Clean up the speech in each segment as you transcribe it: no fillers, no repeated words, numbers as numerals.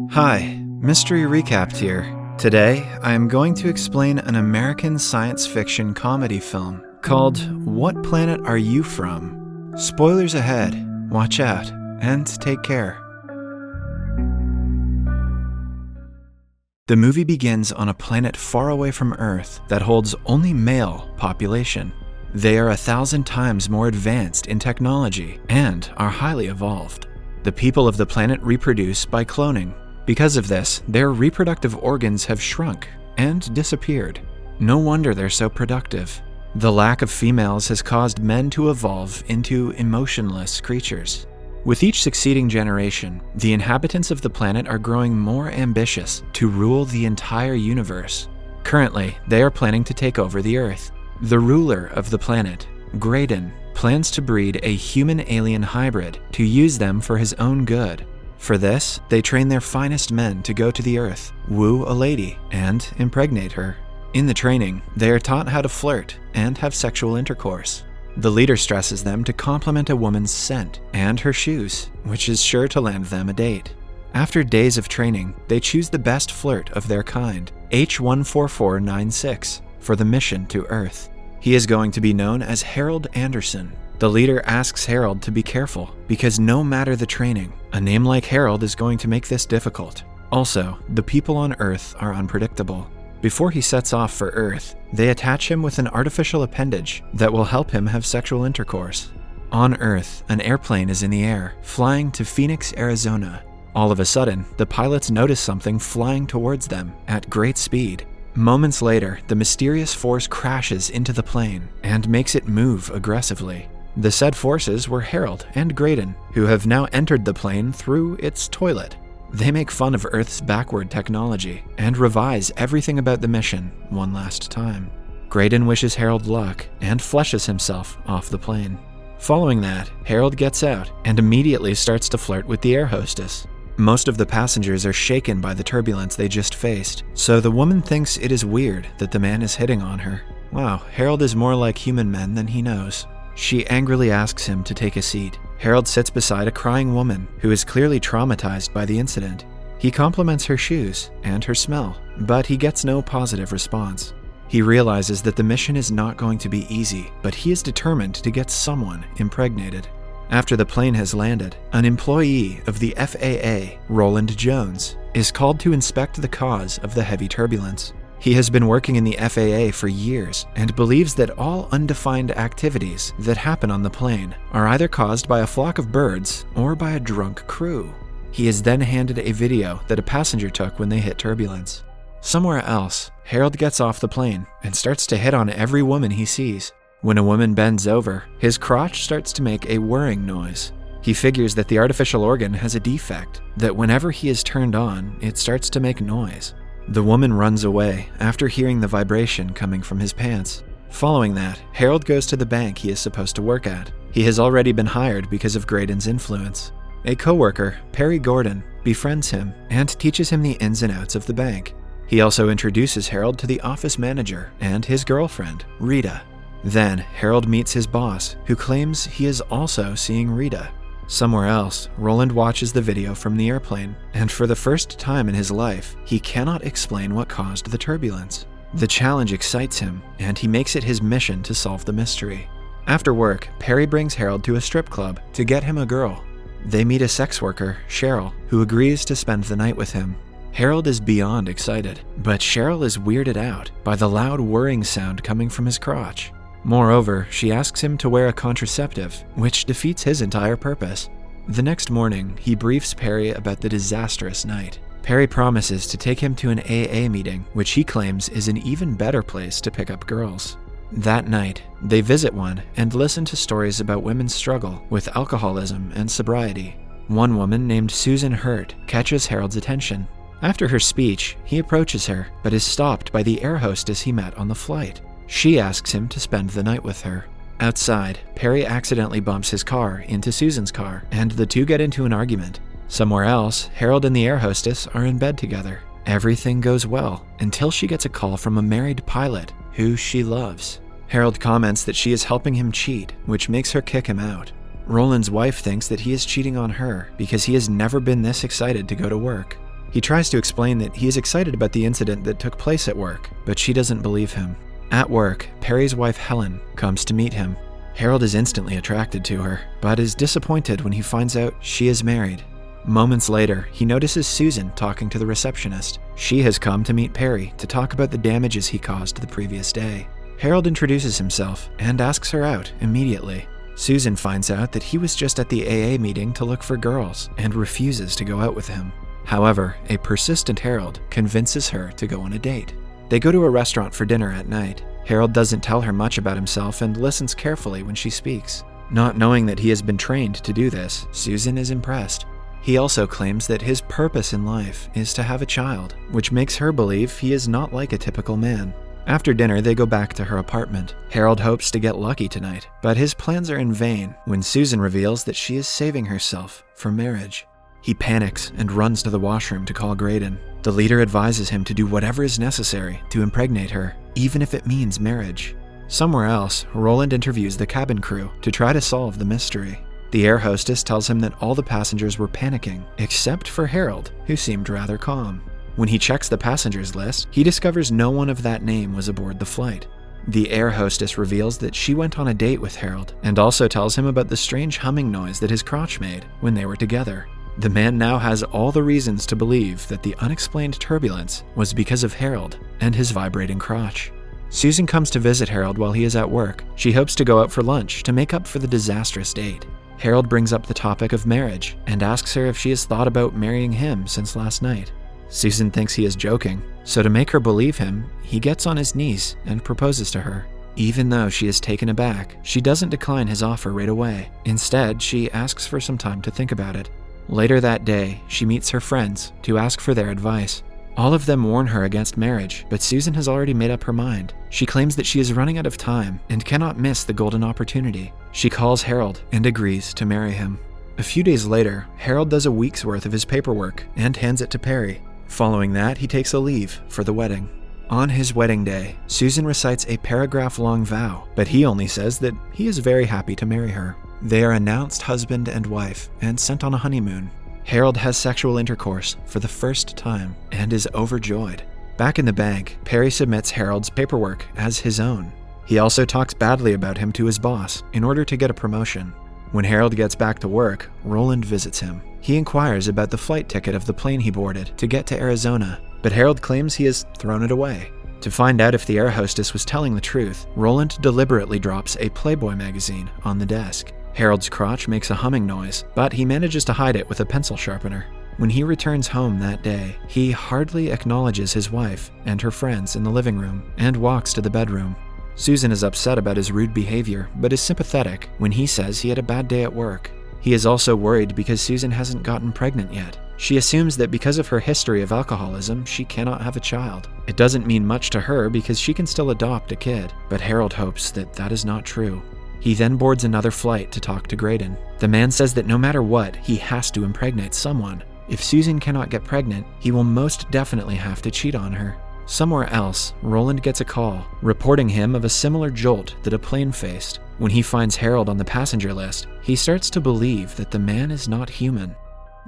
Hi, Mystery Recapped here. Today, I am going to explain an American science fiction comedy film called What Planet Are You From? Spoilers ahead, watch out, and take care. The movie begins on a planet far away from Earth that holds only male population. They are 1,000 times more advanced in technology and are highly evolved. The people of the planet reproduce by cloning. Because of this, their reproductive organs have shrunk and disappeared. No wonder they're so productive. The lack of females has caused men to evolve into emotionless creatures. With each succeeding generation, the inhabitants of the planet are growing more ambitious to rule the entire universe. Currently, they are planning to take over the Earth. The ruler of the planet, Graydon, plans to breed a human-alien hybrid to use them for his own good. For this, they train their finest men to go to the Earth, woo a lady, and impregnate her. In the training, they are taught how to flirt and have sexual intercourse. The leader stresses them to compliment a woman's scent and her shoes, which is sure to land them a date. After days of training, they choose the best flirt of their kind, H14496, for the mission to Earth. He is going to be known as Harold Anderson. The leader asks Harold to be careful, because no matter the training, a name like Harold is going to make this difficult. Also, the people on Earth are unpredictable. Before he sets off for Earth, they attach him with an artificial appendage that will help him have sexual intercourse. On Earth, an airplane is in the air, flying to Phoenix, Arizona. All of a sudden, the pilots notice something flying towards them at great speed. Moments later, the mysterious force crashes into the plane and makes it move aggressively. The said forces were Harold and Graydon, who have now entered the plane through its toilet. They make fun of Earth's backward technology and revise everything about the mission one last time. Graydon wishes Harold luck and flushes himself off the plane. Following that, Harold gets out and immediately starts to flirt with the air hostess. Most of the passengers are shaken by the turbulence they just faced, so the woman thinks it is weird that the man is hitting on her. Wow, Harold is more like human men than he knows. She angrily asks him to take a seat. Harold sits beside a crying woman who is clearly traumatized by the incident. He compliments her shoes and her smell, but he gets no positive response. He realizes that the mission is not going to be easy, but he is determined to get someone impregnated. After the plane has landed, an employee of the FAA, Roland Jones, is called to inspect the cause of the heavy turbulence. He has been working in the FAA for years and believes that all undefined activities that happen on the plane are either caused by a flock of birds or by a drunk crew. He is then handed a video that a passenger took when they hit turbulence. Somewhere else, Harold gets off the plane and starts to hit on every woman he sees. When a woman bends over, his crotch starts to make a whirring noise. He figures that the artificial organ has a defect, that whenever he is turned on, it starts to make noise. The woman runs away after hearing the vibration coming from his pants. Following that, Harold goes to the bank he is supposed to work at. He has already been hired because of Graydon's influence. A co-worker, Perry Gordon, befriends him and teaches him the ins and outs of the bank. He also introduces Harold to the office manager and his girlfriend, Rita. Then, Harold meets his boss, who claims he is also seeing Rita. Somewhere else, Roland watches the video from the airplane, and for the first time in his life, he cannot explain what caused the turbulence. The challenge excites him, and he makes it his mission to solve the mystery. After work, Perry brings Harold to a strip club to get him a girl. They meet a sex worker, Cheryl, who agrees to spend the night with him. Harold is beyond excited, but Cheryl is weirded out by the loud whirring sound coming from his crotch. Moreover, she asks him to wear a contraceptive, which defeats his entire purpose. The next morning, he briefs Perry about the disastrous night. Perry promises to take him to an AA meeting, which he claims is an even better place to pick up girls. That night, they visit one and listen to stories about women's struggle with alcoholism and sobriety. One woman named Susan Hurt catches Harold's attention. After her speech, he approaches her, but is stopped by the air hostess he met on the flight. She asks him to spend the night with her. Outside, Perry accidentally bumps his car into Susan's car, and the two get into an argument. Somewhere else, Harold and the air hostess are in bed together. Everything goes well, until she gets a call from a married pilot, who she loves. Harold comments that she is helping him cheat, which makes her kick him out. Roland's wife thinks that he is cheating on her because he has never been this excited to go to work. He tries to explain that he is excited about the incident that took place at work, but she doesn't believe him. At work, Perry's wife Helen comes to meet him. Harold is instantly attracted to her, but is disappointed when he finds out she is married. Moments later, he notices Susan talking to the receptionist. She has come to meet Perry to talk about the damages he caused the previous day. Harold introduces himself and asks her out immediately. Susan finds out that he was just at the AA meeting to look for girls and refuses to go out with him. However, a persistent Harold convinces her to go on a date. They go to a restaurant for dinner at night. Harold doesn't tell her much about himself and listens carefully when she speaks. Not knowing that he has been trained to do this, Susan is impressed. He also claims that his purpose in life is to have a child, which makes her believe he is not like a typical man. After dinner, they go back to her apartment. Harold hopes to get lucky tonight, but his plans are in vain when Susan reveals that she is saving herself for marriage. He panics and runs to the washroom to call Graydon. The leader advises him to do whatever is necessary to impregnate her, even if it means marriage. Somewhere else, Roland interviews the cabin crew to try to solve the mystery. The air hostess tells him that all the passengers were panicking, except for Harold, who seemed rather calm. When he checks the passengers list, he discovers no one of that name was aboard the flight. The air hostess reveals that she went on a date with Harold, and also tells him about the strange humming noise that his crotch made when they were together. The man now has all the reasons to believe that the unexplained turbulence was because of Harold and his vibrating crotch. Susan comes to visit Harold while he is at work. She hopes to go out for lunch to make up for the disastrous date. Harold brings up the topic of marriage and asks her if she has thought about marrying him since last night. Susan thinks he is joking, so to make her believe him, he gets on his knees and proposes to her. Even though she is taken aback, she doesn't decline his offer right away. Instead, she asks for some time to think about it. Later that day, she meets her friends to ask for their advice. All of them warn her against marriage, but Susan has already made up her mind. She claims that she is running out of time and cannot miss the golden opportunity. She calls Harold and agrees to marry him. A few days later, Harold does a week's worth of his paperwork and hands it to Perry. Following that, he takes a leave for the wedding. On his wedding day, Susan recites a paragraph-long vow, but he only says that he is very happy to marry her. They are announced husband and wife and sent on a honeymoon. Harold has sexual intercourse for the first time and is overjoyed. Back in the bank, Perry submits Harold's paperwork as his own. He also talks badly about him to his boss in order to get a promotion. When Harold gets back to work, Roland visits him. He inquires about the flight ticket of the plane he boarded to get to Arizona, but Harold claims he has thrown it away. To find out if the air hostess was telling the truth, Roland deliberately drops a Playboy magazine on the desk. Harold's crotch makes a humming noise, but he manages to hide it with a pencil sharpener. When he returns home that day, he hardly acknowledges his wife and her friends in the living room and walks to the bedroom. Susan is upset about his rude behavior, but is sympathetic when he says he had a bad day at work. He is also worried because Susan hasn't gotten pregnant yet. She assumes that because of her history of alcoholism, she cannot have a child. It doesn't mean much to her because she can still adopt a kid, but Harold hopes that that is not true. He then boards another flight to talk to Graydon. The man says that no matter what, he has to impregnate someone. If Susan cannot get pregnant, he will most definitely have to cheat on her. Somewhere else, Roland gets a call, reporting him of a similar jolt that a plane faced. When he finds Harold on the passenger list, he starts to believe that the man is not human.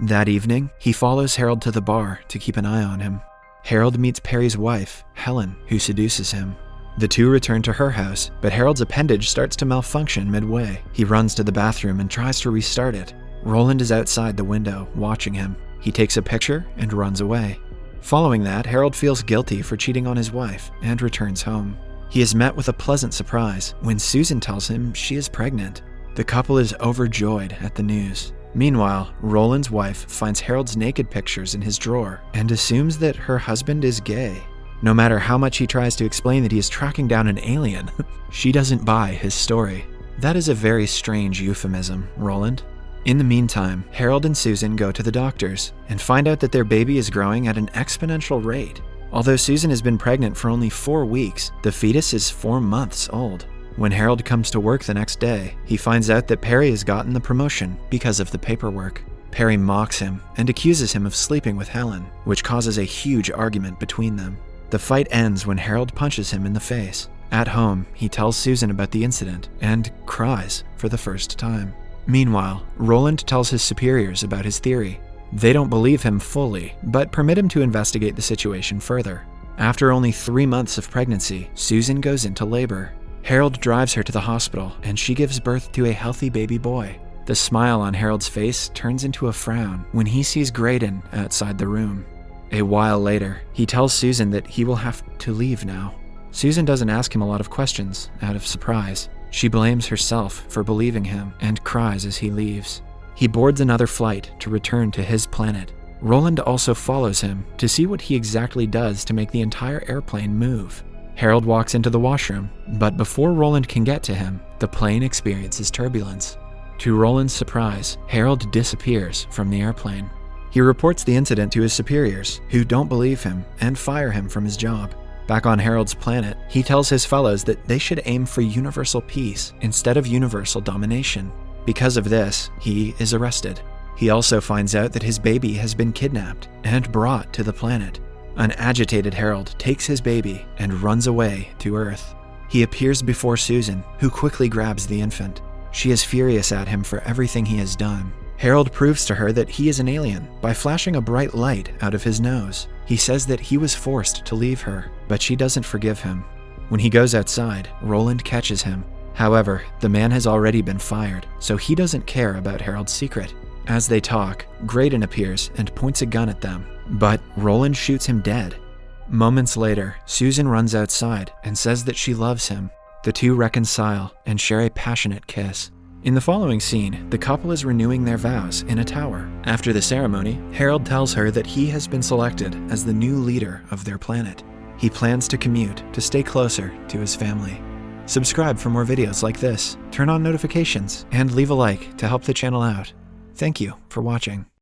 That evening, he follows Harold to the bar to keep an eye on him. Harold meets Perry's wife, Helen, who seduces him. The two return to her house, but Harold's appendage starts to malfunction midway. He runs to the bathroom and tries to restart it. Roland is outside the window, watching him. He takes a picture and runs away. Following that, Harold feels guilty for cheating on his wife and returns home. He is met with a pleasant surprise when Susan tells him she is pregnant. The couple is overjoyed at the news. Meanwhile, Roland's wife finds Harold's naked pictures in his drawer and assumes that her husband is gay. No matter how much he tries to explain that he is tracking down an alien, she doesn't buy his story. That is a very strange euphemism, Roland. In the meantime, Harold and Susan go to the doctors and find out that their baby is growing at an exponential rate. Although Susan has been pregnant for only 4 weeks, the fetus is 4 months old. When Harold comes to work the next day, he finds out that Perry has gotten the promotion because of the paperwork. Perry mocks him and accuses him of sleeping with Helen, which causes a huge argument between them. The fight ends when Harold punches him in the face. At home, he tells Susan about the incident and cries for the first time. Meanwhile, Roland tells his superiors about his theory. They don't believe him fully, but permit him to investigate the situation further. After only 3 months of pregnancy, Susan goes into labor. Harold drives her to the hospital, and she gives birth to a healthy baby boy. The smile on Harold's face turns into a frown when he sees Graydon outside the room. A while later, he tells Susan that he will have to leave now. Susan doesn't ask him a lot of questions out of surprise. She blames herself for believing him and cries as he leaves. He boards another flight to return to his planet. Roland also follows him to see what he exactly does to make the entire airplane move. Harold walks into the washroom, but before Roland can get to him, the plane experiences turbulence. To Roland's surprise, Harold disappears from the airplane. He reports the incident to his superiors, who don't believe him and fire him from his job. Back on Harold's planet, he tells his fellows that they should aim for universal peace instead of universal domination. Because of this, he is arrested. He also finds out that his baby has been kidnapped and brought to the planet. An agitated Harold takes his baby and runs away to Earth. He appears before Susan, who quickly grabs the infant. She is furious at him for everything he has done. Harold proves to her that he is an alien by flashing a bright light out of his nose. He says that he was forced to leave her, but she doesn't forgive him. When he goes outside, Roland catches him. However, the man has already been fired, so he doesn't care about Harold's secret. As they talk, Graydon appears and points a gun at them, but Roland shoots him dead. Moments later, Susan runs outside and says that she loves him. The two reconcile and share a passionate kiss. In the following scene, the couple is renewing their vows in a tower. After the ceremony, Harold tells her that he has been selected as the new leader of their planet. He plans to commute to stay closer to his family. Subscribe for more videos like this, turn on notifications, and leave a like to help the channel out. Thank you for watching.